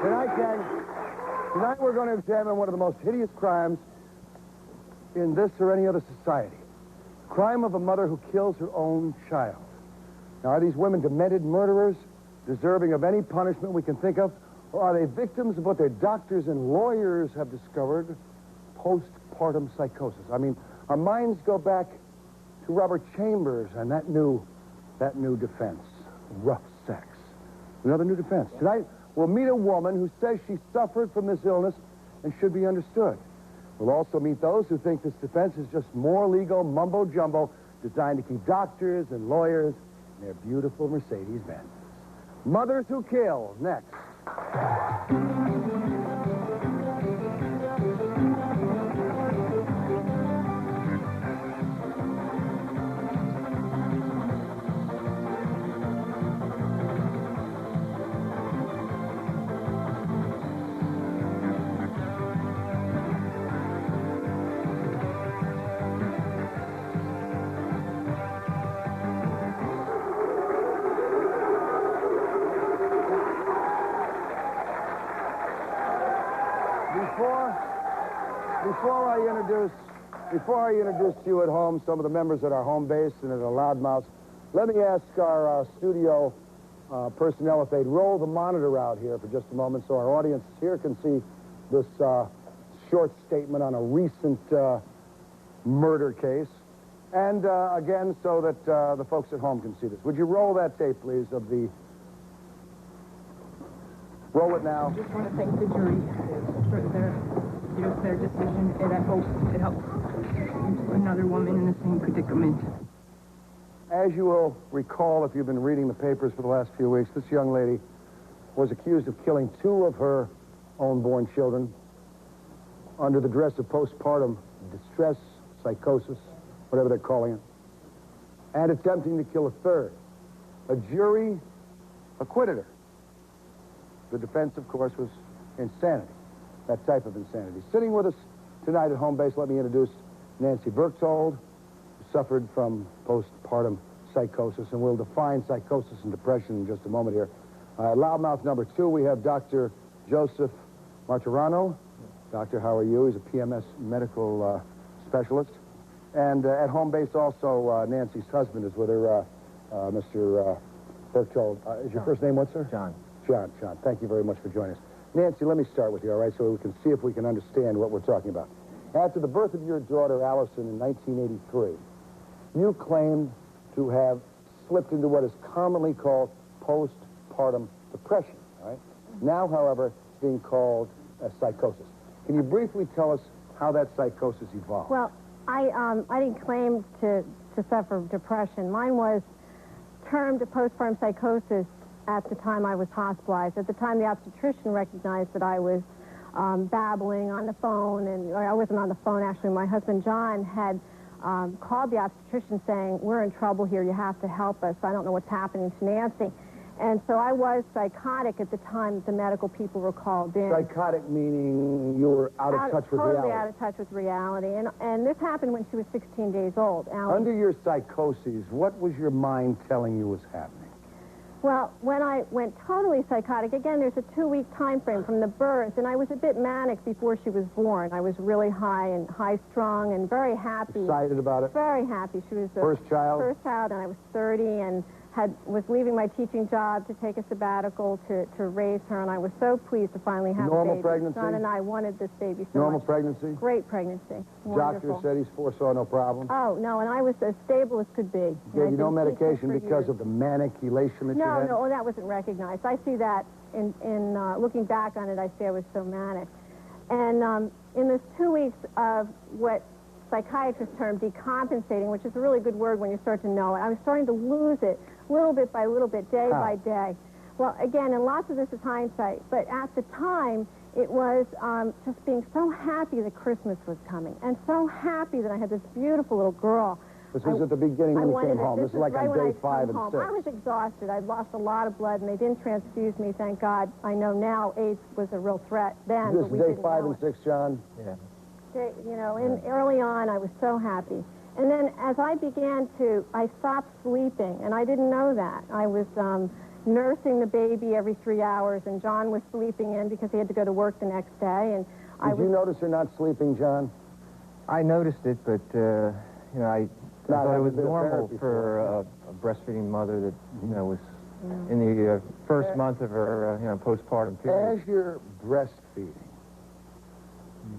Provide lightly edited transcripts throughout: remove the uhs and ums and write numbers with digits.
Tonight, gang, tonight we're going to examine one of the most hideous crimes in this or any other society. Crime of a mother who kills her own child. Now, are these women demented murderers, deserving of any punishment we can think of, or are they victims of what their doctors and lawyers have discovered, postpartum psychosis? I mean, our minds go back to Robert Chambers and that new defense, rough sex. Another new defense. Tonight, we'll meet a woman who says she suffered from this illness and should be understood. We'll also meet those who think this defense is just more legal mumbo-jumbo designed to keep doctors and lawyers in their beautiful Mercedes-Benz. Mothers Who Kill, next. Before I introduce to you at home some of the members at our home base and at our loudmouths, let me ask our studio personnel if they'd roll the monitor out here for just a moment so our audience here can see this short statement on a recent murder case. And again, so that the folks at home can see this. Would you roll that tape, please, of the... Roll it now. I just want to thank the jury for their decision, and I hope it helps another woman in the same predicament. As you will recall, if you've been reading the papers for the last few weeks, this young lady was accused of killing 2 of her own-born children under the dress of postpartum distress psychosis, whatever they're calling it, and attempting to kill a 3rd. A jury acquitted her. The defense, of course, was insanity, that type of insanity. Sitting with us tonight at home base, let me introduce Nancy Berchtold, who suffered from postpartum psychosis, and we'll define psychosis and depression in just a moment here. Loudmouth number 2, we have Dr. Joseph Martirano. Doctor, how are you? He's a PMS medical specialist. And at home base also, Nancy's husband is with her, Mr. Berchtold. Is your first name what, sir? John. John, thank you very much for joining us. Nancy, let me start with you, all right, so we can see if we can understand what we're talking about. After the birth of your daughter, Allison, in 1983, you claimed to have slipped into what is commonly called postpartum depression, all right? Now, however, it's being called psychosis. Can you briefly tell us how that psychosis evolved? Well, I didn't claim to suffer depression. Mine was termed postpartum psychosis at the time I was hospitalized. At the time, the obstetrician recognized that I was babbling on the phone, or I wasn't on the phone, actually. My husband, John, had called the obstetrician saying, we're in trouble here, you have to help us. I don't know what's happening to Nancy. And so I was psychotic at the time that the medical people were called in. Psychotic meaning you were out of touch with reality. Totally out of touch with reality. And this happened when she was 16 days old. Under your psychoses, what was your mind telling you was happening? Well, when I went totally psychotic, again, there's a 2-week time frame from the birth, and I was a bit manic before she was born. I was really high-strung and very happy. Excited about it? Very happy. She was the first child, and I was 30, and was leaving my teaching job to take a sabbatical to raise her, and I was so pleased to finally have a baby. Normal pregnancy? Son and I wanted this baby so Normal much. pregnancy? Great pregnancy. Doctor said he foresaw no problem? Oh, no, and I was as stable as could be. Gave you no medication because of the manic elation that you had? No, that wasn't recognized. I see that in looking back on it, I see I was so manic. And in this 2 weeks of what psychiatrists term decompensating, which is a really good word when you start to know it, I was starting to lose it little bit by little bit, day by day. Well, again, and lots of this is hindsight, but at the time, it was just being so happy that Christmas was coming, and so happy that I had this beautiful little girl. This was at the beginning when you came home. This is like on day 5 and 6. I was exhausted. I'd lost a lot of blood, and they didn't transfuse me, thank God. I know now AIDS was a real threat then. This is day 5 and 6, John? Yeah. You know, early on, I was so happy. And then as I began to, I stopped sleeping, and I didn't know that. I was, nursing the baby every 3 hours, and John was sleeping in because he had to go to work the next day. And Did you notice her not sleeping, John? I noticed it, but, you know, I thought it was normal for a breastfeeding mother that, you know, was in the first month of her, you know, postpartum period. As you're breastfeeding,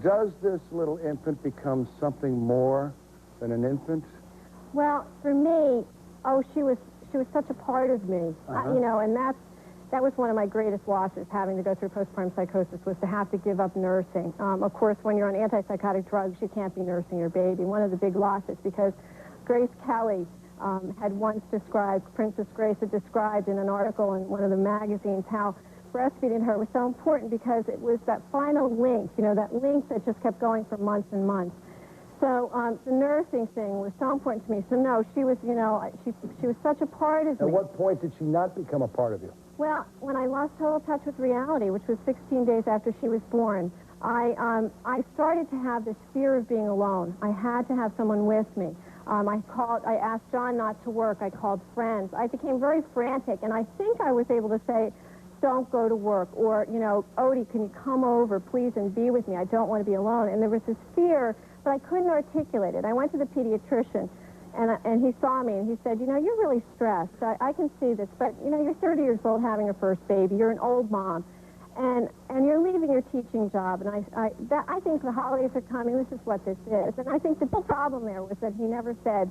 does this little infant become something more than an infant? Well, for me, she was such a part of me, you know, and that was one of my greatest losses, having to go through postpartum psychosis, was to have to give up nursing. Of course, when you're on antipsychotic drugs, you can't be nursing your baby. One of the big losses, because Grace Kelly had once described, Princess Grace had described in an article in one of the magazines, how breastfeeding her was so important because it was that final link, you know, that link that just kept going for months and months. So the nursing thing was so important to me. So no, she was, you know, she was such a part of me. At what point did she not become a part of you? Well, when I lost total touch with reality, which was 16 days after she was born, I started to have this fear of being alone. I had to have someone with me. I asked John not to work. I called friends. I became very frantic, and I think I was able to say, don't go to work, or, you know, Odie, can you come over, please, and be with me? I don't want to be alone. And there was this fear, but I couldn't articulate it. I went to the pediatrician, and he saw me, and he said, you know, you're really stressed. I can see this, but, you know, you're 30 years old having your first baby. You're an old mom, and you're leaving your teaching job. And I think the holidays are coming. This is what this is. And I think the big problem there was that he never said,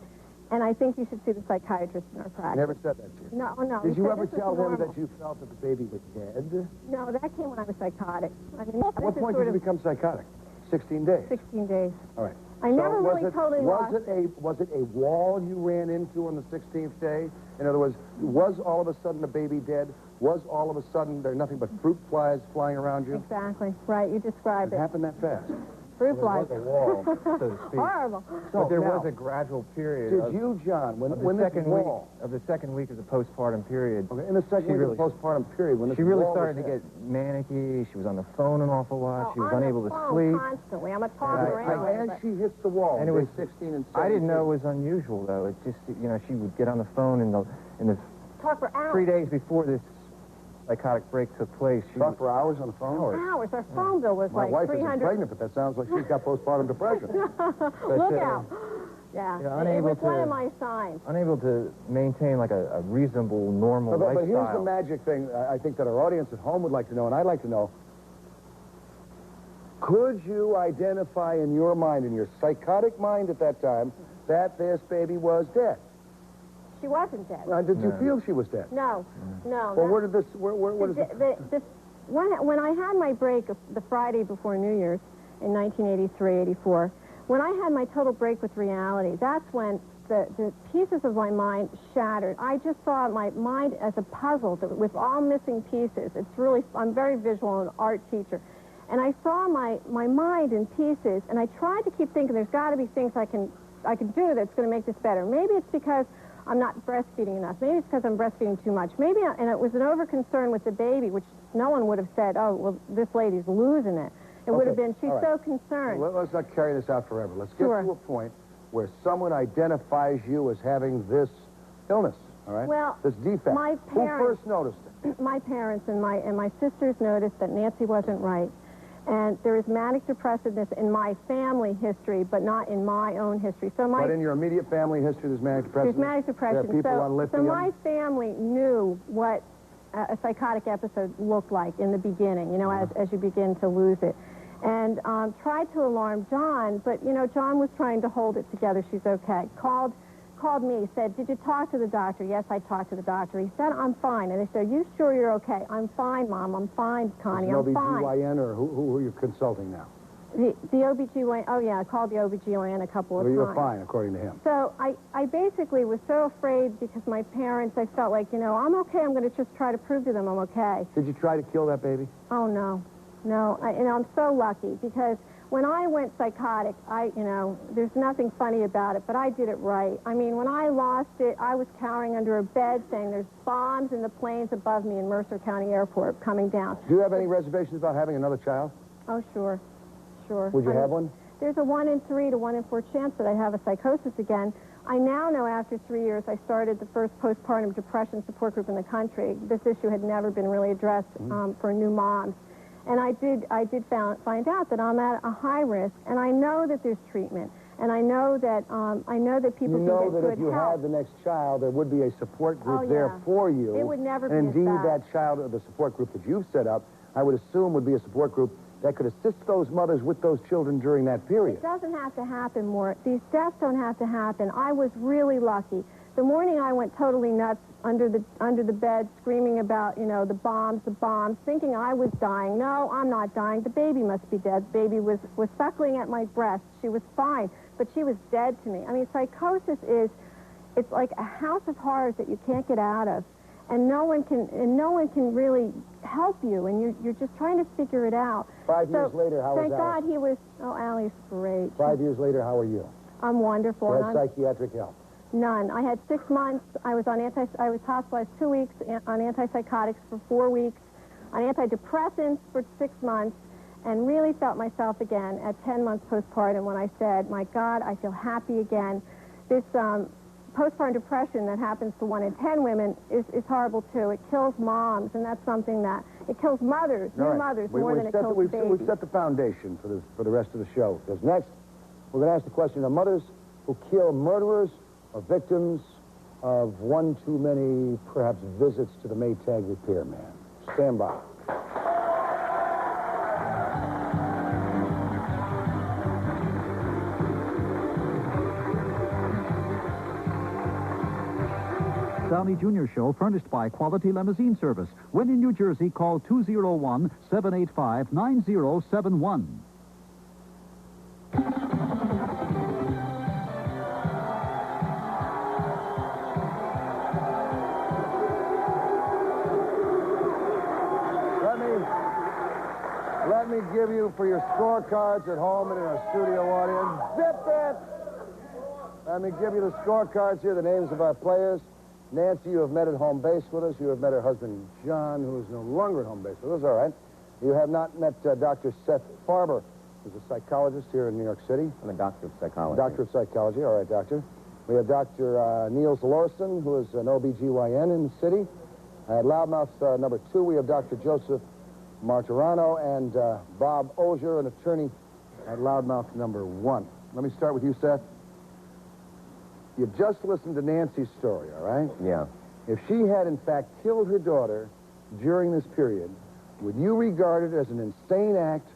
and I think you should see the psychiatrist in our practice. Never said that to you? No, no. Did you ever tell him that you felt that the baby was dead? No, that came when I was psychotic. I mean, At what point did you become psychotic? 16 days? 16 days. All right. I never really totally lost it. Was it a wall you ran into on the 16th day? In other words, was all of a sudden the baby dead? Was all of a sudden there nothing but fruit flies flying around you? Exactly. Right, you described it. It happened that fast. Fruit flies. There was a wall, so to speak. Horrible. But there now, was a gradual period Did you, John, when the this wall... second week of the postpartum period. Okay, in the second week of the postpartum period, when this she really wall started was to hit, get manicky. She was on the phone an awful lot. She was unable to on the phone sleep. constantly. I'm a talker anyway. and but- she hits the wall. And it was 16 and 17. I didn't know it was unusual though. It just, you know, she would get on the phone in the Talk for hours. 3 days before this psychotic break took place. She Talk for hours on the phone? Hours. Our phone bill was My like wife 300. isn't pregnant, but that sounds like she's got postpartum depression. Look out. Yeah. you know, It unable was one to- of my signs. unable to maintain like a reasonable, normal But lifestyle. here's the magic thing I think that our audience at home would like to know, and I'd like to know. Could you identify in your mind, in your psychotic mind at that time, that this baby was dead? She wasn't dead. Did you feel she was dead? No. No. Well, no. where did this, where does it... When I had my break the Friday before New Year's in 1983, 84, when I had my total break with reality, that's when the pieces of my mind shattered. I just saw my mind as a puzzle with all missing pieces. It's really, I'm very visual, an art teacher. And I saw my mind in pieces, and I tried to keep thinking there's got to be things I can do that's going to make this better. Maybe it's because I'm not breastfeeding enough. Maybe it's because I'm breastfeeding too much. Maybe, and it was an over-concern with the baby, which no one would have said, oh, well, this lady's losing it. It would have been, she's so concerned. Let's not carry this out forever. Let's get to a point where someone identifies you as having this illness, all right? Well, this defect. my Who parents- first noticed it? My parents and my sisters noticed that Nancy wasn't right. And there is manic depressiveness in my family history, but not in my own history. So But in your immediate family history, there's manic depression? There's manic depression. There are people on So lithium? my family knew what a psychotic episode looked like in the beginning, you know, as you begin to lose it. And tried to alarm John, but, you know, John was trying to hold it together. She's okay. Called me, said, did you talk to the doctor? Yes, I talked to the doctor. He said, I'm fine. And I said, are you sure you're okay? I'm fine, Mom. I'm fine, Connie. I'm fine. OBGYN, or who are you consulting now? The OBGYN, oh yeah, I called the OBGYN a couple of times. You're fine, according to him. So I basically was so afraid because my parents, I felt like, you know, I'm okay. I'm going to just try to prove to them I'm okay. Did you try to kill that baby? Oh, no. No, you know, I'm so lucky because when I went psychotic, you know, there's nothing funny about it, but I did it right. I mean, when I lost it, I was cowering under a bed saying there's bombs in the planes above me in Mercer County Airport coming down. Do you have any reservations about having another child? Oh, sure. Sure. Would you have one? There's a 1 in 3 to 1 in 4 chance that I have a psychosis again. I now know after 3 years I started the first postpartum depression support group in the country. This issue had never been really addressed for new moms. And I did find out that I'm at a high risk, and I know that there's treatment. And I know that people can get good help. You know that if you had the next child, there would be a support group there for you. It would never be and as indeed, bad. that child, or the support group that you've set up, I would assume would be a support group that could assist those mothers with those children during that period. It doesn't have to happen, Mort. These deaths don't have to happen. I was really lucky. The morning I went totally nuts under the bed, screaming about, you know, the bombs, thinking I was dying. No, I'm not dying. The baby must be dead. The baby was suckling at my breast. She was fine, but she was dead to me. I mean, psychosis it's like a house of horrors that you can't get out of. And no one can really help you, and you're just trying to figure it out. 5 years later, how was Thank God he was, Allie's great. 5 years later, how are you? I'm wonderful. You had psychiatric help? None. I had 6 months. I was hospitalized 2 weeks on antipsychotics for 4 weeks, on antidepressants for 6 months, and really felt myself again at 10 months postpartum when I said, my God, I feel happy again. This postpartum depression that happens to 1 in 10 women is horrible too. It kills moms, and that's something that, it kills mothers, new mothers, more than it kills babies. We've set the foundation for the rest of the show. Because next, we're going to ask the question of mothers who kill murderers or victims of one too many, perhaps, visits to the Maytag repairman. Stand by. Downey Jr. Show, furnished by Quality Limousine Service. When in New Jersey, call 201-785-9071. Let me give you, for your scorecards at home and in our studio audience, zip it! Let me give you the scorecards here, the names of our players. Nancy, you have met at home base with us. You have met her husband, John, who is no longer at home base with us. All right. You have not met Dr. Seth Farber, who's a psychologist here in New York City. I'm a doctor of psychology. Doctor of psychology. All right, doctor. We have Dr. Niels Lorson, who is an OBGYN in the city. At loudmouth number 2, we have Dr. Joseph Martirano and Bob Ozier, an attorney at loudmouth number 1. Let me start with you, Seth. You just listened to Nancy's story, all right? Yeah. If she had, in fact, killed her daughter during this period, would you regard it as an insane act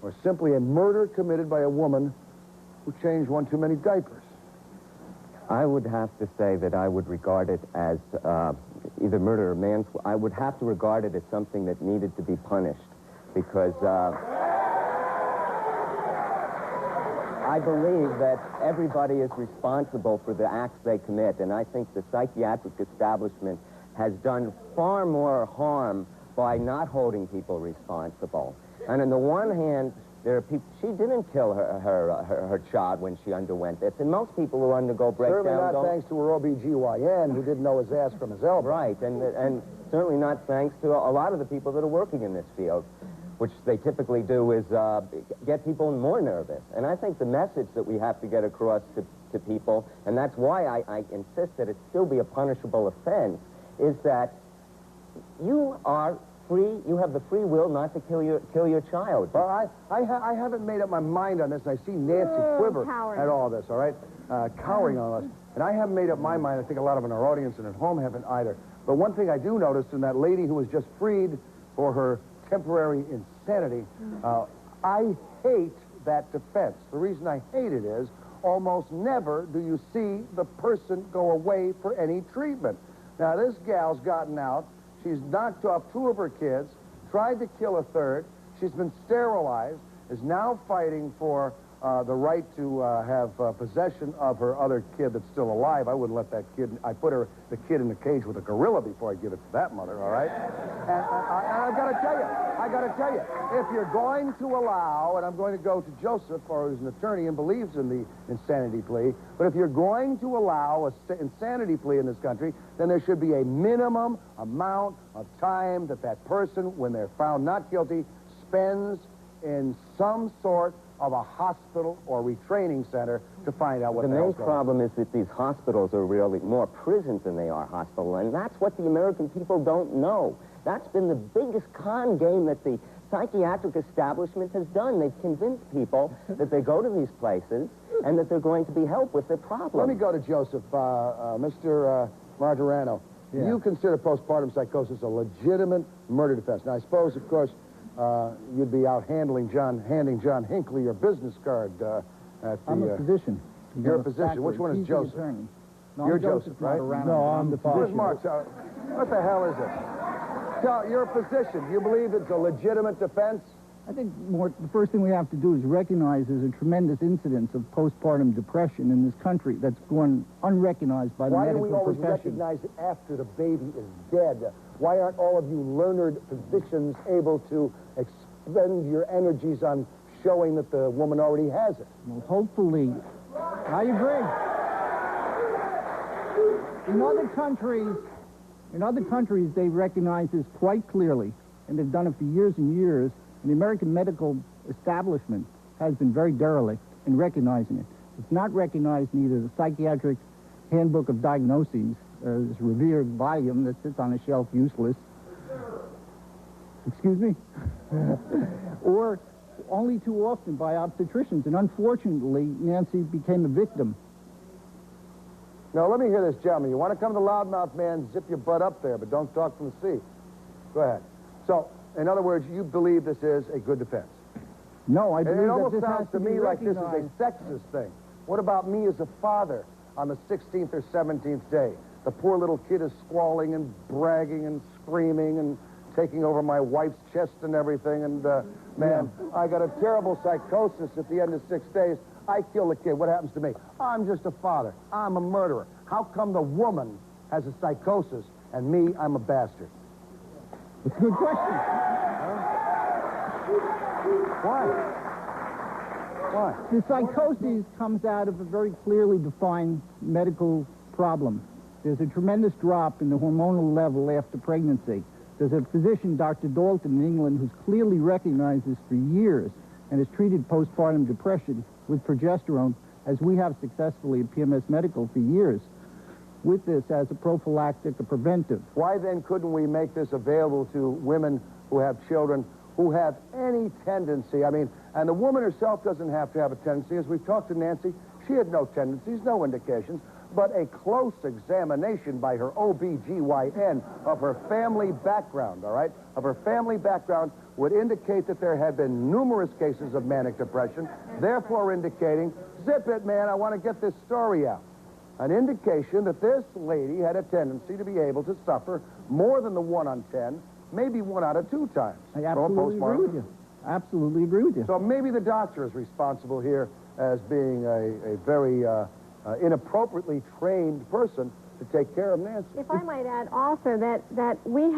or simply a murder committed by a woman who changed one too many diapers? I would have to say that I would regard it as either murder or manslaughter. I would have to regard it as something that needed to be punished because I believe that everybody is responsible for the acts they commit, and I think the psychiatric establishment has done far more harm by not holding people responsible. And on the one hand, there are people, she didn't kill her child when she underwent this, and most people who undergo breakdowns certainly not thanks to her OBGYN who didn't know his ass from his elbow. Right, and certainly not thanks to a lot of the people that are working in this field, which they typically do is get people more nervous. And I think the message that we have to get across to people, and that's why I insist that it still be a punishable offense, is that you are free, you have the free will not to kill your child. Well, I haven't made up my mind on this, and I see Nancy quiver at all this, all right? Cowering on us. And I haven't made up my mind. I think a lot of in our audience and at home haven't either. But one thing I do notice in that lady who was just freed for her temporary insanity, I hate that defense. The reason I hate it is almost never do you see the person go away for any treatment. Now, this gal's gotten out. She's knocked off 2 of her kids, tried to kill a 3rd. She's been sterilized, is now fighting for the right to have possession of her other kid that's still alive. I wouldn't let that kid, I put the kid in the cage with a gorilla before I give it to that mother, all right? And I gotta tell you, if you're going to allow, and I'm going to go to Joseph, or who's an attorney and believes in the insanity plea, but if you're going to allow an insanity plea in this country, then there should be a minimum amount of time that that person, when they're found not guilty, spends in some sort of a hospital or retraining center to find out what the the main hell's going on. problem is that these hospitals are really more prisons than they are hospitals, and that's what the American people don't know. That's been the biggest con game that the psychiatric establishment has done. They've convinced people that they go to these places and that they're going to be helped with their problems. Let me go to Joseph. Mr. Margarano, Yeah. you consider postpartum psychosis a legitimate murder defense. Now, I suppose, of course, you'd be out handing John Hinckley your business card at the... I'm a physician. You're a physician. Which one is He's the Joseph? attorney. No, You're I'm Joseph, right? Margarano, No, but I'm the father. Where's Mark? What the hell is it? Tell, you're a physician. Do you believe it's a legitimate defense? I think the first thing we have to do is recognize there's a tremendous incidence of postpartum depression in this country that's gone unrecognized by the Why do medical we always profession. recognize it after the baby is dead? Why aren't all of you learned physicians able to expend your energies on showing that the woman already has it? Well, hopefully, I agree. In other countries, they recognize this quite clearly, and they've done it for years and years. And the American medical establishment has been very derelict in recognizing it. It's not recognized in either the Psychiatric Handbook of Diagnoses, this revered volume that sits on a shelf useless, excuse me, or only too often by obstetricians. And unfortunately, Nancy became a victim. Now, let me hear this, gentlemen. You want to come to the loudmouth man, zip your butt up there, but don't talk from the seat. Go ahead. So, in other words, you believe this is a good defense? No, I And believe it that almost this has sounds to to be me like this is a recognized. sexist thing. What about me as a father on the 16th or 17th day? The poor little kid is squalling and bragging and screaming and taking over my wife's chest and everything, and, man, I got a terrible psychosis at the end of 6 days. I kill the kid. What happens to me? I'm just a father. I'm a murderer. How come the woman has a psychosis and me, I'm a bastard? It's a good question. Why? Why? The psychosis comes out of a very clearly defined medical problem. There's a tremendous drop in the hormonal level after pregnancy. There's a physician, Dr. Dalton, in England, who's clearly recognized this for years and has treated postpartum depression with progesterone, as we have successfully at PMS Medical for years, with this as a prophylactic, a preventive. Why then couldn't we make this available to women who have children who have any tendency? I mean, and the woman herself doesn't have to have a tendency. As we've talked to Nancy, she had no tendencies, no indications, but a close examination by her OB-GYN of her family background, all right, of her family background would indicate that there had been numerous cases of manic depression, therefore indicating, zip it, man, I want to get this story out. An indication that this lady had a tendency to be able to suffer more than the 1 on 10, maybe 1 out of 2 times. I absolutely agree with you. Absolutely agree with you. So maybe the doctor is responsible here as being a very inappropriately trained person to take care of Nancy. If I might add also that women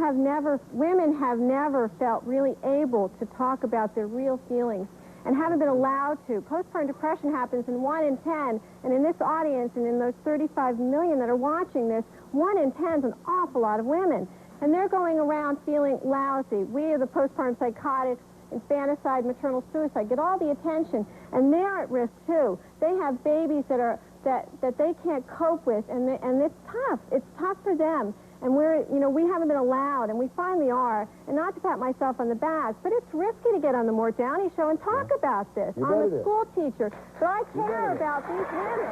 have never felt really able to talk about their real feelings and haven't been allowed to. Postpartum depression happens in 1 in 10, and in this audience and in those 35 million that are watching this, 1 in 10 is an awful lot of women. And they're going around feeling lousy. We are the postpartum psychotics, infanticide, maternal suicide, get all the attention, and they're at risk too. They have babies that they can't cope with, and it's tough. It's tough for them. And we haven't been allowed, and we finally are. And not to pat myself on the back, but it's risky to get on the Morton Downey show and talk about this. You I'm bet a it is. school teacher, but I care about these women.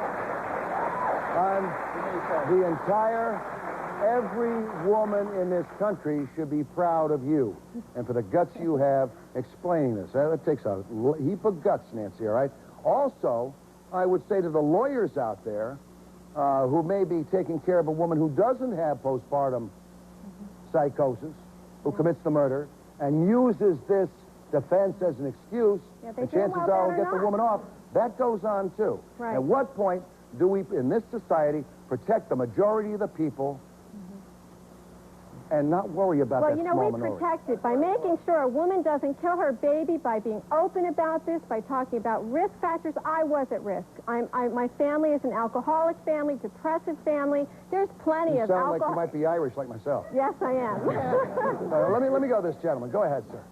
Every woman in this country should be proud of you and for the guts you have explaining this. That takes a heap of guts, Nancy, all right? Also, I would say to the lawyers out there who may be taking care of a woman who doesn't have postpartum psychosis, who commits the murder, and uses this defense as an excuse, they the feel chances well are better we'll get the not. woman off. That goes on, too. Right. At what point do we, in this society, protect the majority of the people and not worry about Well, that you know, small we minority? protect it by making sure a woman doesn't kill her baby, by being open about this, by talking about risk factors. I was at risk. My family is an alcoholic family, depressive family. There's plenty You of sound like alcohol. you might be Irish like myself. Yes, I am. Let me go to this gentleman. Go ahead, sir.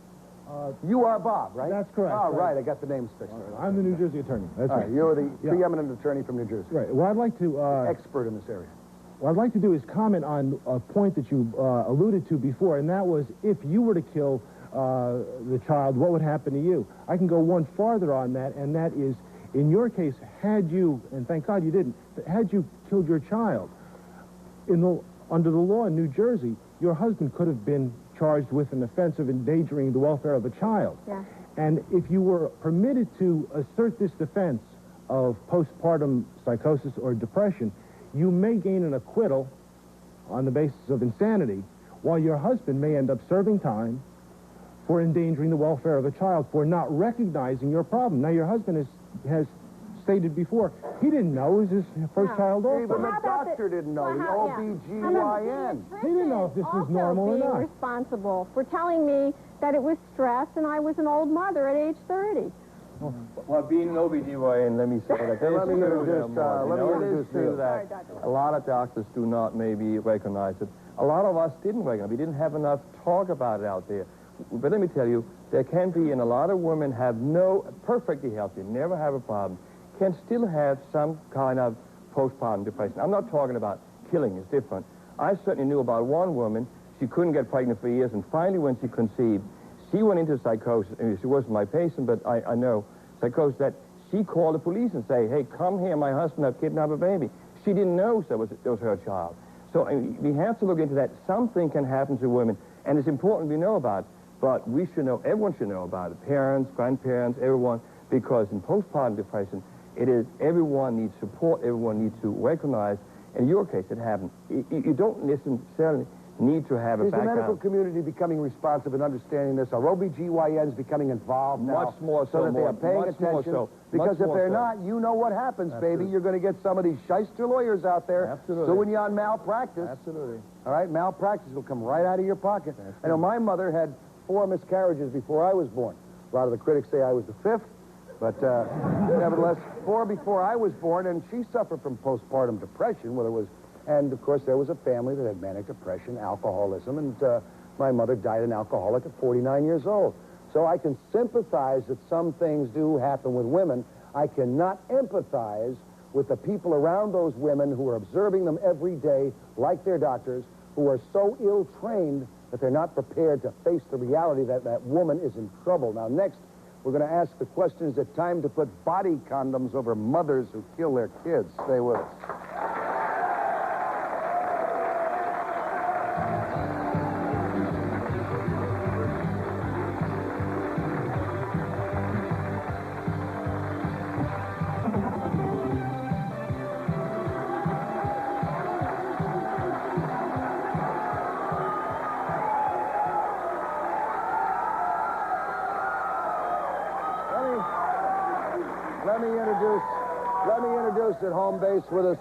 You are Bob, right? That's correct. Oh, right. I got the names fixed. I'm the New Jersey attorney. That's All right. right. You're the Yeah. preeminent attorney from New Jersey. Right. What I'd like to Expert in this area. what I'd like to do is comment on a point that you alluded to before, and that was if you were to kill the child, what would happen to you? I can go one farther on that, and that is, in your case, had you, and thank God you didn't, but had you killed your child, under the law in New Jersey, your husband could have been charged with an offense of endangering the welfare of a child. Yeah. And if you were permitted to assert this defense of postpartum psychosis or depression, you may gain an acquittal on the basis of insanity, while your husband may end up serving time for endangering the welfare of a child, for not recognizing your problem. Now, your husband has stated before, he didn't know it was his first child also. Even the doctor didn't know, the OB-GYN. He didn't know if this was normal or being not. responsible for telling me that it was stress and I was an old mother at age 30. Well, being an OB-GYN, let me say that. Let me introduce you. That a lot of doctors do not maybe recognize it. A lot of us didn't recognize it. We didn't have enough talk about it out there. But let me tell you, there can be, and a lot of women have perfectly healthy, never have a problem, can still have some kind of postpartum depression. I'm not talking about killing, it's different. I certainly knew about one woman, she couldn't get pregnant for years, and finally when she conceived, she went into psychosis. I mean, she wasn't my patient, but I know psychosis, that she called the police and say, hey, come here, my husband has kidnapped a baby. She didn't know it was her child. So I mean, we have to look into that. Something can happen to women, and it's important we know about it, but we should know, everyone should know about it, parents, grandparents, everyone, because in postpartum depression, it is everyone needs support, everyone needs to recognize. In your case, it happened. You don't necessarily need to have a background. Is the medical community becoming responsive and understanding this? Are OB-GYNs becoming involved now? Much more so. So that they are paying attention? Because if they're not, you know what happens, baby. You're going to get some of these shyster lawyers out there suing you on malpractice. Absolutely. All right? Malpractice will come right out of your pocket. I know my mother had 4 miscarriages before I was born. A lot of the critics say I was the 5th. But nevertheless, 4 before I was born, and she suffered from postpartum depression, and of course there was a family that had manic depression, alcoholism, and my mother died an alcoholic at 49 years old. So I can sympathize that some things do happen with women. I cannot empathize with the people around those women who are observing them every day, like their doctors, who are so ill-trained that they're not prepared to face the reality that that woman is in trouble. Now, next, we're going to ask the question, is it time to put body condoms over mothers who kill their kids? Stay with us. Let me introduce at home base with us.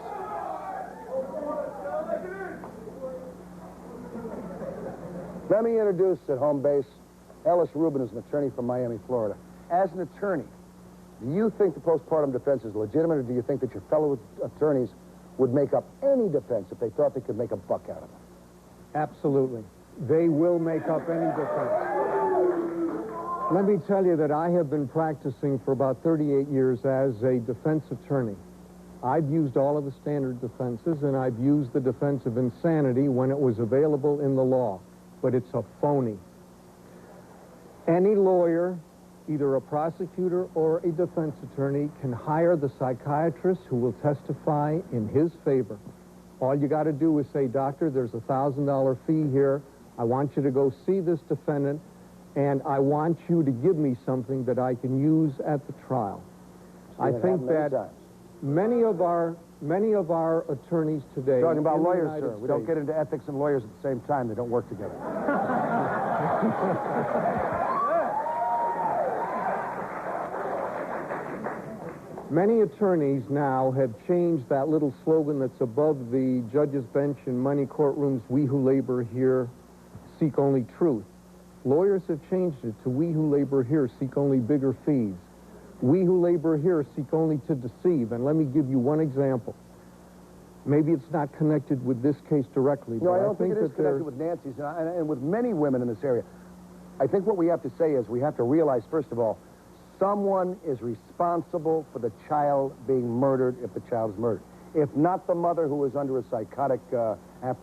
Let me introduce at home base Ellis Rubin, who's an attorney from Miami, Florida. As an attorney, do you think the postpartum defense is legitimate, or do you think that your fellow attorneys would make up any defense if they thought they could make a buck out of it? Absolutely. They will make up any defense. Let me tell you that I have been practicing for about 38 years as a defense attorney. I've used all of the standard defenses, and I've used the defense of insanity when it was available in the law, but it's a phony. Any lawyer, either a prosecutor or a defense attorney, can hire the psychiatrist who will testify in his favor. All you got to do is say, doctor, there's a $1,000 fee here. I want you to go see this defendant, and I want you to give me something that I can use at the trial. I think that many of our attorneys today... Talking about lawyers, sir. We don't get into ethics and lawyers at the same time. They don't work together. Many attorneys now have changed that little slogan that's above the judge's bench in many courtrooms, we who labor here seek only truth. Lawyers have changed it to we who labor here seek only bigger fees. We who labor here seek only to deceive. And let me give you one example. Maybe it's not connected with this case directly. No, but I don't think it is that connected with Nancy's and with many women in this area. I think what we have to say is we have to realize, first of all, someone is responsible for the child being murdered if the child is murdered. If not the mother who was under a psychotic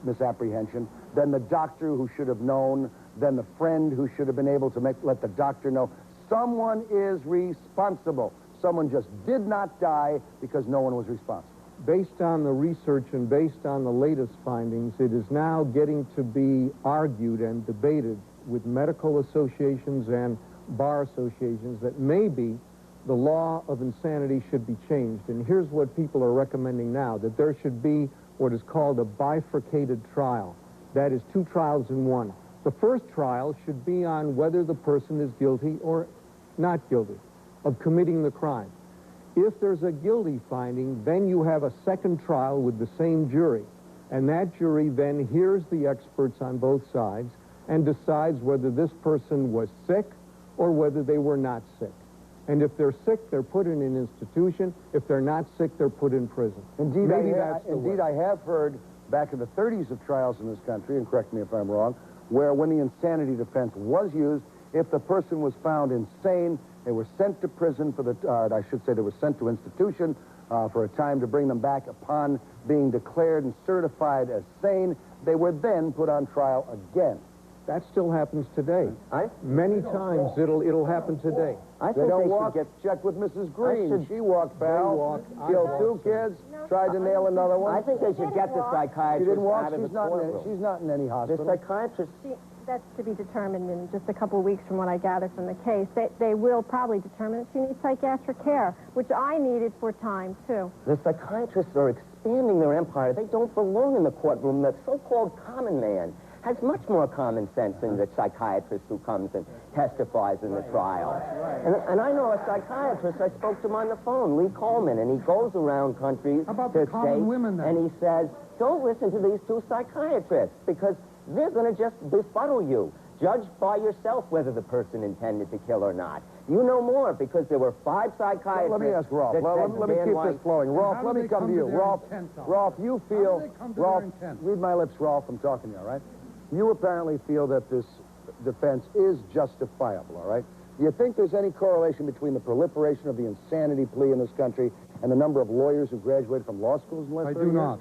misapprehension, then the doctor who should have known, then the friend who should have been able to let the doctor know. Someone is responsible. Someone just did not die because no one was responsible. Based on the research and based on the latest findings, it is now getting to be argued and debated with medical associations and bar associations that maybe the law of insanity should be changed. And here's what people are recommending now, that there should be what is called a bifurcated trial. That is 2 trials in 1. The first trial should be on whether the person is guilty or not guilty of committing the crime. If there's a guilty finding, then you have a second trial with the same jury. And that jury then hears the experts on both sides and decides whether this person was sick or whether they were not sick. And if they're sick, they're put in an institution. If they're not sick, they're put in prison. Indeed, Maybe I have heard back in the 30s of trials in this country, and correct me if I'm wrong, where when the insanity defense was used, if the person was found insane, they were sent to prison for the, I should say they were sent to institution for a time to bring them back. Upon being declared and certified as sane, they were then put on trial again. That still happens today. Many times it'll happen today. I They think don't they walk. should get... Check with Mrs. Green. She walked, pal. They walk. Killed 2 kids. Tried to nail another one. I think they should get the She psychiatrist didn't walk. out of the courtroom. She's not in any The hospital. psychiatrist... That's to be determined in just a couple of weeks from what I gather from the case. They will probably determine that she needs psychiatric care, which I needed for time, too. The psychiatrists are expanding their empire. They don't belong in the courtroom. The so-called common man has much more common sense than the psychiatrist who comes and testifies in the trial. And I know a psychiatrist, I spoke to him on the phone, Lee Coleman, and he goes around countries about to the common states, women, then? and he says, don't listen to these 2 psychiatrists, because they're going to just befuddle you. Judge by yourself whether the person intended to kill or not. You know more, because there were 5 psychiatrists... Let me ask Rolf. Let me keep this flowing. Rolf, let me come to you. Rolf, you feel... Rolf, read my lips, Rolf. I'm talking to you, all right? You apparently feel that this defense is justifiable, all right? Do you think there's any correlation between the proliferation of the insanity plea in this country and the number of lawyers who graduated from law schools in the last 30 years? I do not.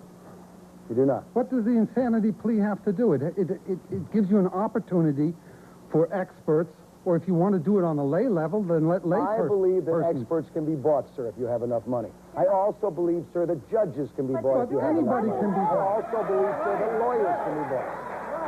You do not? What does the insanity plea have to do? It gives you an opportunity for experts, or if you want to do it on a lay level, then let lay I believe that experts can be bought, sir, if you have enough money. I also believe, sir, that judges can be bought if you have enough money. Anybody can be bought. I also believe, sir, that lawyers can be bought.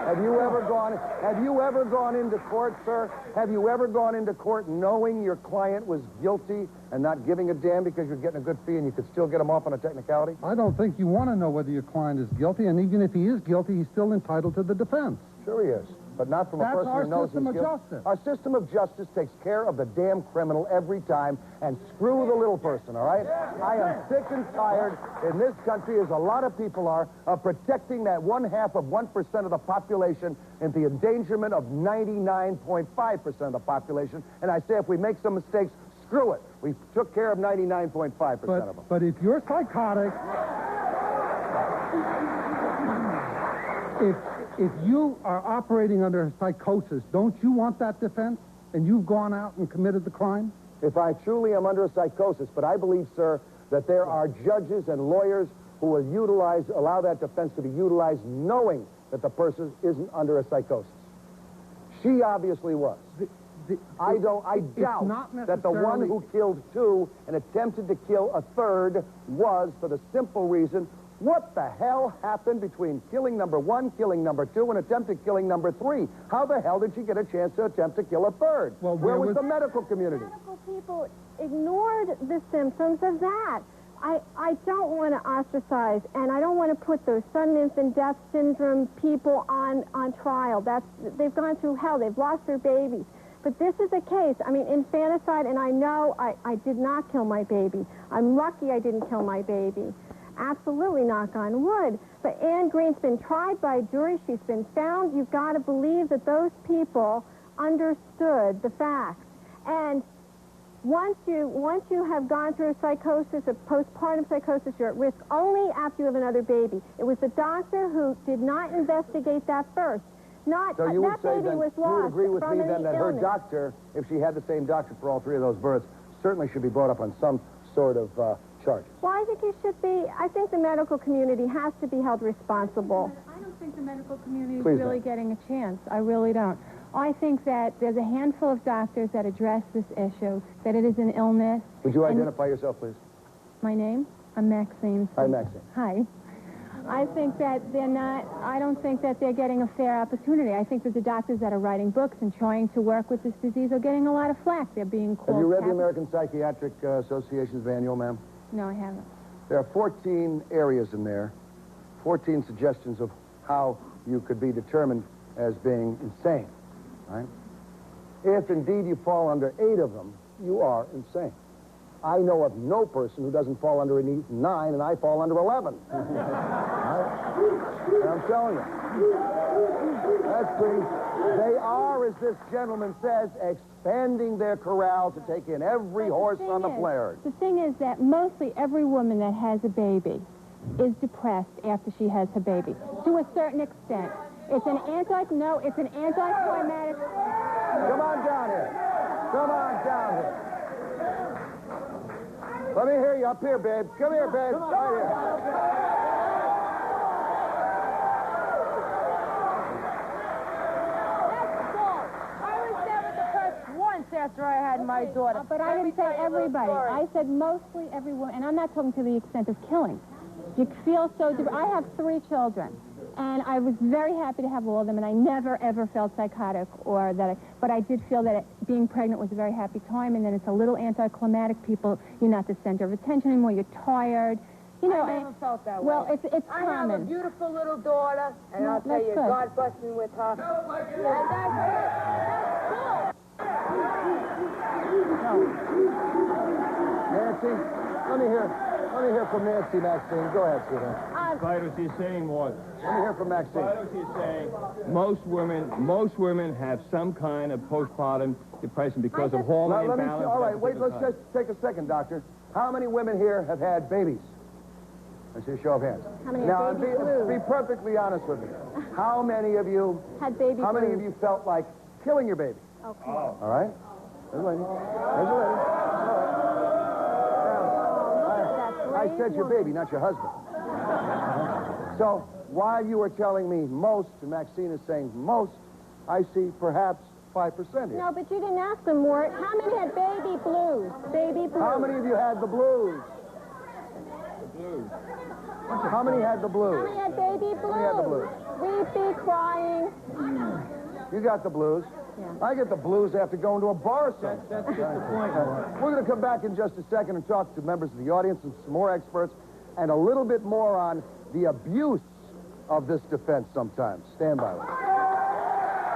Have you ever gone into court, sir? Have you ever gone into court knowing your client was guilty and not giving a damn because you're getting a good fee and you could still get him off on a technicality? I don't think you want to know whether your client is guilty, and even if he is guilty, he's still entitled to the defense. Sure he is, but not from a person who knows he's guilty. That's our system of justice. Our system of justice takes care of the damn criminal every time, and screw the little person, all right? I am sick and tired in this country, as a lot of people are, of protecting that 0.5% of the population and the endangerment of 99.5% of the population. And I say if we make some mistakes, screw it. We took care of 99.5% of them. But if you're psychotic, if you are operating under psychosis, don't you want that defense? And you've gone out and committed the crime? If I truly am under a psychosis, but I believe, sir, that there are judges and lawyers who will allow that defense to be utilized knowing that the person isn't under a psychosis. She obviously was. I doubt that the one who killed 2 and attempted to kill a 3rd was, for the simple reason, what the hell happened between killing number 1, killing number 2, and attempted killing number 3? How the hell did she get a chance to attempt to kill a 3rd? Well, where was the medical community? Medical people ignored the symptoms of that. I don't want to ostracize, and I don't want to put those sudden infant death syndrome people on trial. They've gone through hell. They've lost their babies. But this is a case, I mean, infanticide, and I know I did not kill my baby. I'm lucky I didn't kill my baby. Absolutely, knock on wood. But Anne Green's been tried by a jury. She's been found. You've got to believe that those people understood the facts. And once you have gone through a psychosis, a postpartum psychosis, you're at risk only after you have another baby. It was the doctor who did not investigate that first. not, So you would that say baby then, was you would lost agree with from me an then that her illness. doctor, if she had the same doctor for all three of those births, certainly should be brought up on some sort of charges. Well, I think you should be, I think the medical community has to be held responsible. I don't think the medical community is Please really don't. getting a chance. I really don't. I think that there's a handful of doctors that address this issue, that it is an illness. Would you And identify yourself, please? my name? I'm Maxine. Hi, Maxine. Hi. I think that I don't think that they're getting a fair opportunity. I think that the doctors that are writing books and trying to work with this disease are getting a lot of flack. They're being called... Have you read the cap- American Psychiatric Association's manual, ma'am? No, I haven't. There are 14 areas in there, 14 suggestions of how you could be determined as being insane, right? If indeed you fall under 8 of them, you are insane. I know of no person who doesn't fall under 9, and I fall under 11. Right? And I'm telling you. That's pretty... They are, as this gentleman says, expanding their corral to take in every horse on the flares. The thing is that mostly every woman that has a baby is depressed after she has her baby, to a certain extent. It's an anticlimactic... Come on down here. Come on down here. Let me hear you up here, babe. Come here, babe. Right here. After I had my daughter. But I didn't say everybody. I said mostly everyone, and I'm not talking to the extent of killing. You feel so... I have 3 children, and I was very happy to have all of them, and I never, ever felt psychotic or that but I did feel that being pregnant was a very happy time, and then it's a little anticlimactic. People, you're not the center of attention anymore. You're tired. You know, I never felt that way. Well, it's I common. have a beautiful little daughter, and I'll tell you, That's good. God bless me with her. And that's it. That's cool. Nancy, let me hear from Nancy, Maxine. Go ahead, sweetheart. Spider, she's saying what? Let me hear from Maxine. Spider, she's saying most women have some kind of postpartum depression because of hormone imbalance. All right, wait, let's just take a second, doctor. How many women here have had babies? I see a show of hands. How many Now, have baby blues? be perfectly honest with me. How many of you Had baby How many blues? of you felt like killing your baby? Oh, come on. All right? There's a lady. There's a lady. I said your baby, not your husband. So, while you were telling me most, and Maxine is saying most, I see perhaps 5% here. No, but you didn't ask them, Mort. How many had baby blues? Baby blues. How many of you had the blues? How many had the blues? How many had baby blues? How many had the blues? Weepy, crying. You got the blues. Yeah. I get the blues after going to a bar somewhere. That's just the point. We're going to come back in just a second and talk to members of the audience and some more experts and a little bit more on the abuse of this defense sometimes. Stand by with us.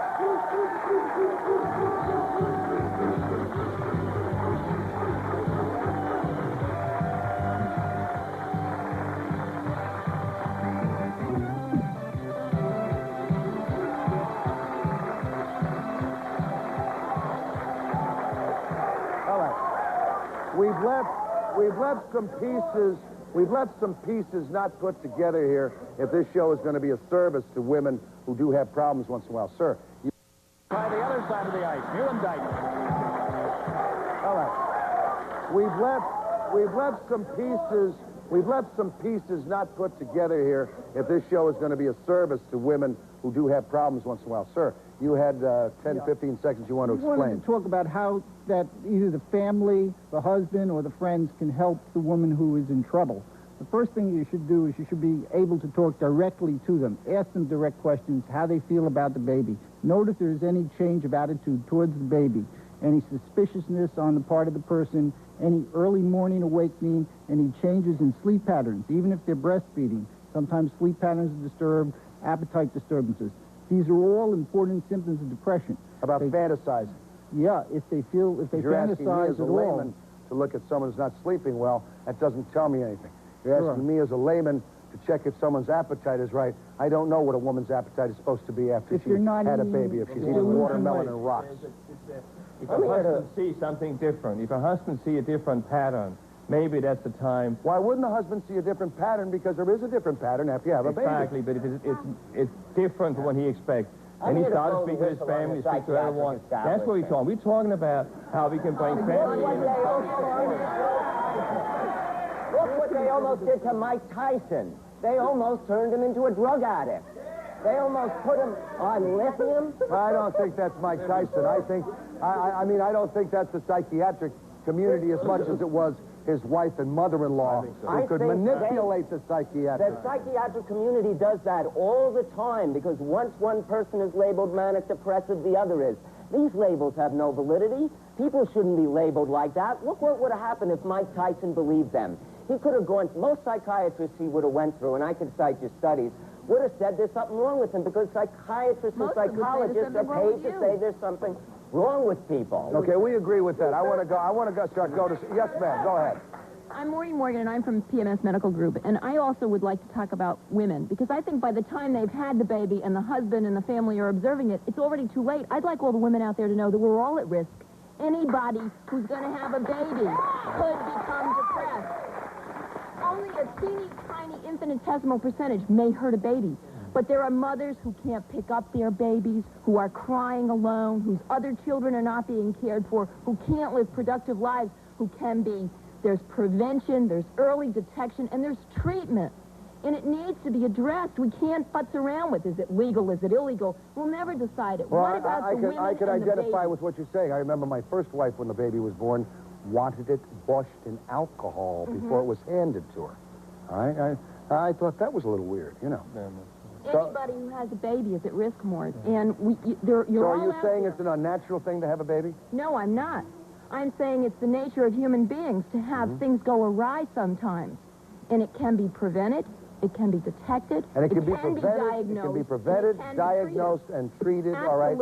We've left some pieces not put together here if this show is going to be a service to women who do have problems once in a while. Sir, you... By the other side of the ice, new indictment. All right. We've left some pieces not put together here if this show is going to be a service to women who do have problems once in a while. Sir, you had 10, 15 seconds you want to I wanted explain. to talk about how that either the family, the husband, or the friends can help the woman who is in trouble. The first thing you should do is you should be able to talk directly to them. Ask them direct questions, how they feel about the baby. Note if there's any change of attitude towards the baby, any suspiciousness on the part of the person, any early morning awakening, any changes in sleep patterns, even if they're breastfeeding. Sometimes sleep patterns are disturbed, appetite disturbances. These are all important symptoms of depression. About fantasizing. Yeah, if they You're asking me fantasize as a at all. layman to look at someone who's not sleeping well, that doesn't tell me anything. You're Sure. asking me as a layman to check if someone's appetite is right. I don't know what a woman's appetite is supposed to be after If she you're not had a eating- baby, if she's if you're eating losing watermelon weight. and rocks. If a husband sees something different, if a husband sees a different pattern, maybe that's the time. Why wouldn't the husband see a different pattern? Because there is a different pattern after you have a baby. Exactly, but it's different from what he expects. And he started speaking to his family, speak to everyone. That's what we're talking. We're talking about how we can bring family in. Look what they almost did to Mike Tyson. They almost turned him into a drug addict. They almost put him on lithium. I don't think that's Mike Tyson. I mean, I don't think that's the psychiatric community as much as it was his wife and mother-in-law who could manipulate the psychiatric. The psychiatric community does that all the time because once one person is labeled manic depressive, the other is. These labels have no validity. People shouldn't be labeled like that. Look what would have happened if Mike Tyson believed them. He could have gone, most psychiatrists he would have went through, and I can cite your studies, would have said there's something wrong with him because psychiatrists and psychologists are paid to say there's something wrong with people. Okay, we agree with that. I want to start going to... Yes, ma'am, go ahead. I'm Maureen Morgan, and I'm from PMS Medical Group, and I also would like to talk about women, because I think by the time they've had the baby and the husband and the family are observing it, it's already too late. I'd like all the women out there to know that we're all at risk. Anybody who's going to have a baby could become depressed. Only a teeny tiny infinitesimal percentage may hurt a baby. But there are mothers who can't pick up their babies, who are crying alone, whose other children are not being cared for, who can't live productive lives, who can be. There's prevention, there's early detection, and there's treatment. And it needs to be addressed. We can't futz around with, is it legal, is it illegal? We'll never decide it. Well, what about the women I could and identify the with what you're saying. I remember my first wife, when the baby was born, wanted it washed in alcohol before it was handed to her. All right? I thought that was a little weird, you know. Anybody who has a baby is at risk, Mort. And you're so are you saying there. it's an unnatural thing to have a baby? No, I'm not. I'm saying it's the nature of human beings to have things go awry sometimes. And it can be prevented, it can be detected, and it can be diagnosed. It can be prevented, diagnosed, and treated, all right,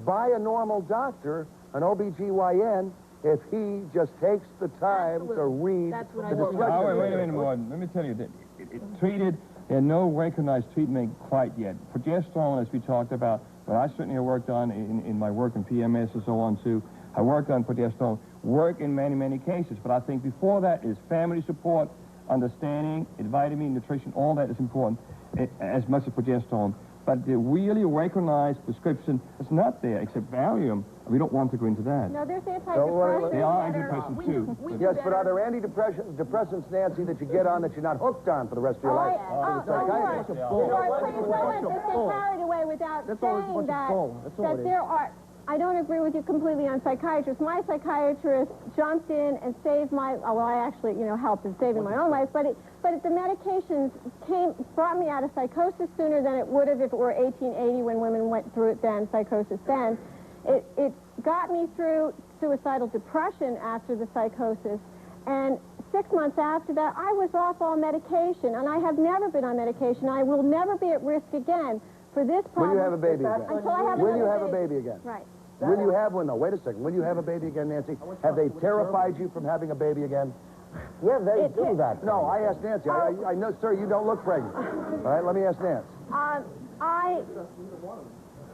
by a normal doctor, an OBGYN, if he just takes the time to read the discussion. Wait a minute, Morton. Let me tell you that it's treated. There's no recognized treatment quite yet. Progesterone, as we talked about, but I certainly have worked on in my work in PMS and so on too. I worked on progesterone, work in many, many cases. But I think before that is family support, understanding, vitamin, nutrition, all that is important as much as progesterone. But the really recognized prescription is not there, except Valium. We don't want to go into that. No, there's antidepressants. There are antidepressants, too. Yes, but are there antidepressants, Nancy, that you get on that you're not hooked on for the rest of your life? Please don't let this get carried away without saying that there are... I don't agree with you completely on psychiatrists. My psychiatrist jumped in and saved my... well, I actually, helped in saving my own life, but the medications brought me out of psychosis sooner than it would have if it were 1880 when women went through it then, psychosis then. It got me through suicidal depression after the psychosis, and 6 months after that, I was off all medication, and I have never been on medication. I will never be at risk again for this problem. Will you have a baby again? Until I have Will you have a baby again? Right. Will you have one? No, wait a second. Will you have a baby again, Nancy? Have they terrified you from having a baby again? Yeah, they do that. No, I asked Nancy. I know, sir, you don't look pregnant. All right, let me ask Nancy.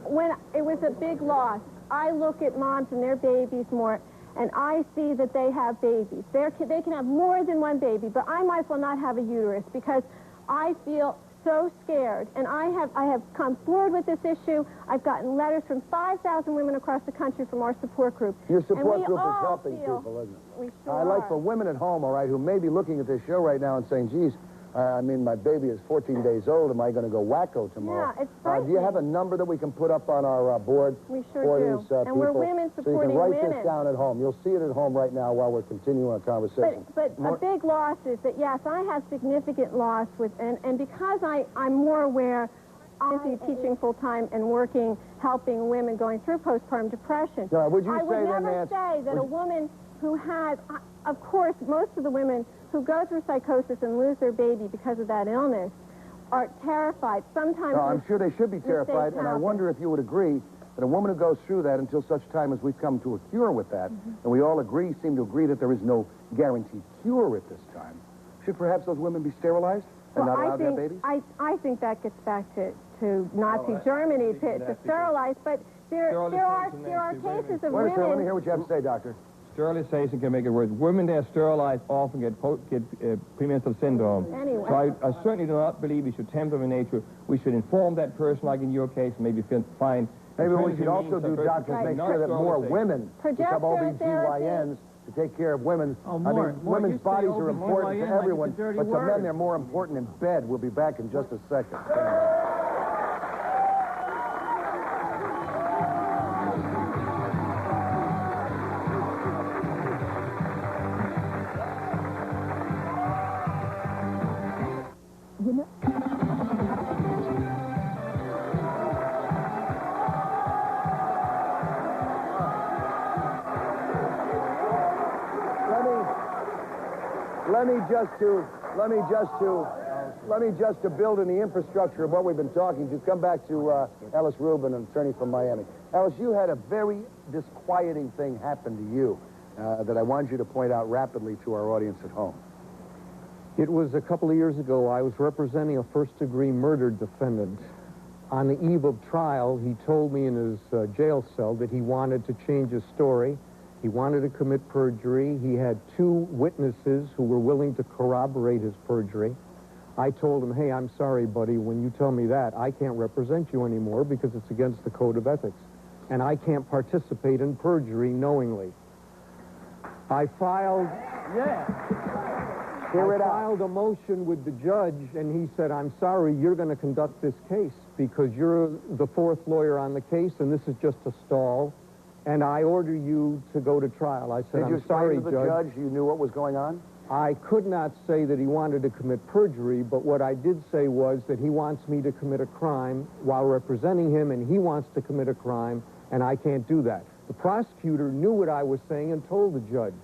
When it was a big loss, I look at moms and their babies more, and I see that they have babies. They can have more than one baby, but I might as well not have a uterus because I feel so scared, and I have come forward with this issue. I've gotten letters from 5,000 women across the country from our support group. Your support group is helping people, isn't it? We sure I'd like for women at home, all right, who may be looking at this show right now and saying, geez, I mean, my baby is 14 days old. Am I going to go wacko tomorrow? Yeah, it's frightening. Do you have a number that we can put up on our board we sure for do. these people? And we're women supporting so you can write women. this down at home. You'll see it at home right now while we're continuing our conversation. But a big loss is that, yes, I have significant loss with, and because I'm more aware, I'm teaching full-time and working, helping women going through postpartum depression. Now, would you I would say never say that a woman who has, of course, most of the women who go through psychosis and lose their baby because of that illness are terrified. Sometimes... No, I'm sure they should be terrified, and I wonder if you would agree that a woman who goes through that until such time as we've come to a cure with that, and we all seem to agree that there is no guaranteed cure at this time, should perhaps those women be sterilized and not allowed to have babies? I think that gets back to Nazi Germany to sterilize, but there are cases of women... Wait a second, let me hear what you have to say, doctor. sterilization can make it worse. Women that are sterilized often get premenstrual syndrome. Anyway. So I certainly do not believe we should temper we should inform that person, like in your case, maybe find... Maybe what we should also do, doctors, make sure that more women become OBGYNs to take care of women. Women's bodies are important to everyone, but to men they're more important in bed. We'll be back in just a second. Let me just to build in the infrastructure of what we've been talking to. Come back to Ellis Rubin, an attorney from Miami. Ellis, you had a very disquieting thing happen to you that I want you to point out rapidly to our audience at home. It was a couple of years ago. I was representing a first-degree murder defendant. On the eve of trial, he told me in his jail cell that he wanted to change his story. He wanted to commit perjury. He had 2 witnesses who were willing to corroborate his perjury. I told him, hey, I'm sorry, buddy, when you tell me that, I can't represent you anymore because it's against the code of ethics. And I can't participate in perjury knowingly. I filed... I filed a motion with the judge, and he said, I'm sorry, you're going to conduct this case because you're the 4th lawyer on the case, and this is just a stall, and I order you to go to trial. I said, I'm sorry, Judge. Did you explain to the judge you knew what was going on? I could not say that he wanted to commit perjury, but what I did say was that he wants me to commit a crime while representing him, and he wants to commit a crime, and I can't do that. The prosecutor knew what I was saying and told the judge.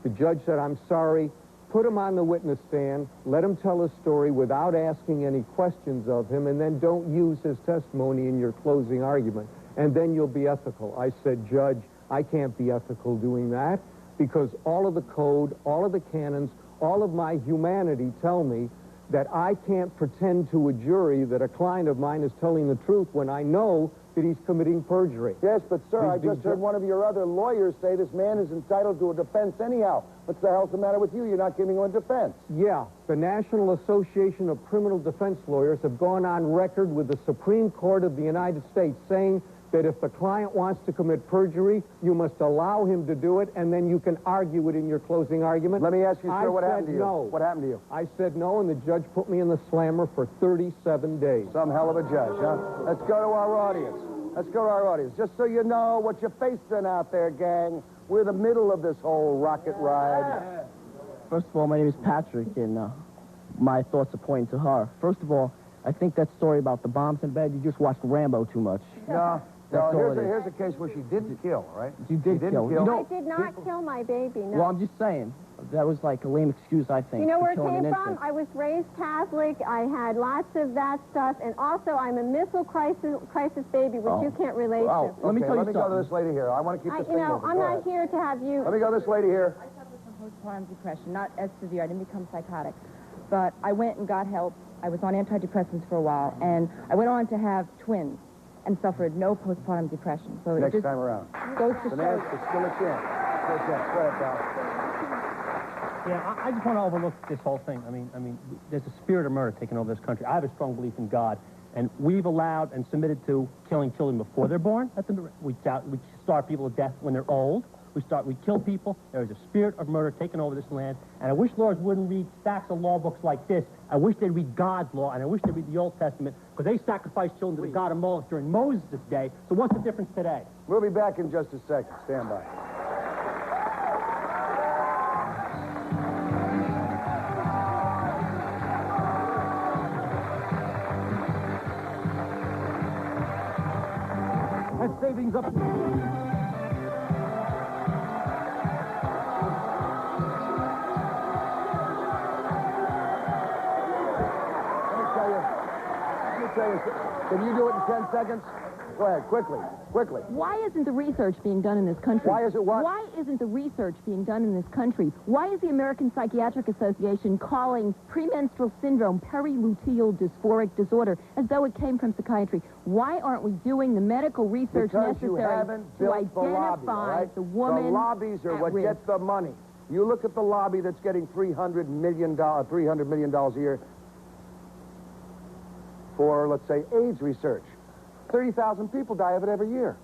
The judge said, I'm sorry, put him on the witness stand, let him tell his story without asking any questions of him, and then don't use his testimony in your closing argument, and then you'll be ethical. I said, Judge, I can't be ethical doing that because all of the code, all of the canons, all of my humanity tell me that I can't pretend to a jury that a client of mine is telling the truth when I know that he's committing perjury. Yes, but sir, I just heard one of your other lawyers say this man is entitled to a defense anyhow. What's the hell's the matter with you? You're not giving him a defense. Yeah, the National Association of Criminal Defense Lawyers have gone on record with the Supreme Court of the United States saying that if the client wants to commit perjury, you must allow him to do it, and then you can argue it in your closing argument. Let me ask you, sir, what happened to you? No. What happened to you? I said no, and the judge put me in the slammer for 37 days. Some hell of a judge, huh? Let's go to our audience. Let's go to our audience. Just so you know what you're facing out there, gang. We're the middle of this whole rocket ride. First of all, my name is Patrick, and my thoughts are pointing to her. First of all, I think that story about the bombs in bed, you just watched Rambo too much. No, here's a case where she didn't kill, right? You did kill. I did not kill my baby, no. Well, I'm just saying. That was like a lame excuse, I think. You know where it killing came an from? infant. I was raised Catholic. I had lots of that stuff. And also, I'm a missile crisis baby, which you can't relate to. Let me go to this lady here. I want to keep this thing moving. I'm not here to have you... Let me go to this lady here. I suffered from postpartum depression, not as severe. I didn't become psychotic. But I went and got help. I was on antidepressants for a while. And I went on to have twins and suffered no postpartum depression. So Next time around. Goes to show. It's still a chance. Still a chance. Go ahead, pal. Yeah, I just want to overlook this whole thing. I mean, there's a spirit of murder taking over this country. I have a strong belief in God, and we've allowed and submitted to killing children before they're born. We starve people to death when they're old. We kill people. There is a spirit of murder taking over this land, and I wish lawyers wouldn't read stacks of law books like this. I wish they'd read God's law, and I wish they'd read the Old Testament, because they sacrificed children to the god of Moloch during Moses' day. So what's the difference today? We'll be back in just a second. Stand by. That savings up. Can you do it in 10 seconds? Go ahead, quickly. Why isn't the research being done in this country? Why is it what? Why isn't the research being done in this country? Why is the American Psychiatric Association calling premenstrual syndrome periluteal dysphoric disorder as though it came from psychiatry? Why aren't we doing the medical research Because you necessary haven't to built the lobby, all identify right? the woman The lobbies are at what risk? gets the money. You look at the lobby that's getting $300 million a year for, let's say, AIDS research. 30,000 people die of it every year.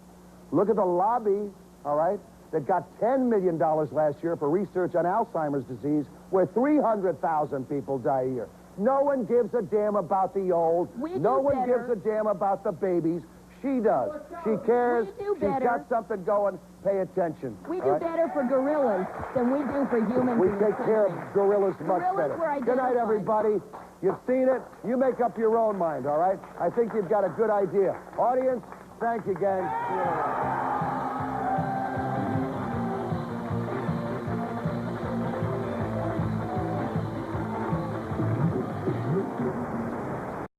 Look at the lobby, all right, that got $10 million last year for research on Alzheimer's disease, where 300,000 people die a year. No one gives a damn about the old. No one gives a damn about the babies. She does. She cares. She's got something going. Pay attention. We do better for gorillas than we do for humans. We take care of gorillas much better. Good night, everybody. You've seen it. You make up your own mind, all right? I think you've got a good idea. Audience, thank you, gang. See you later.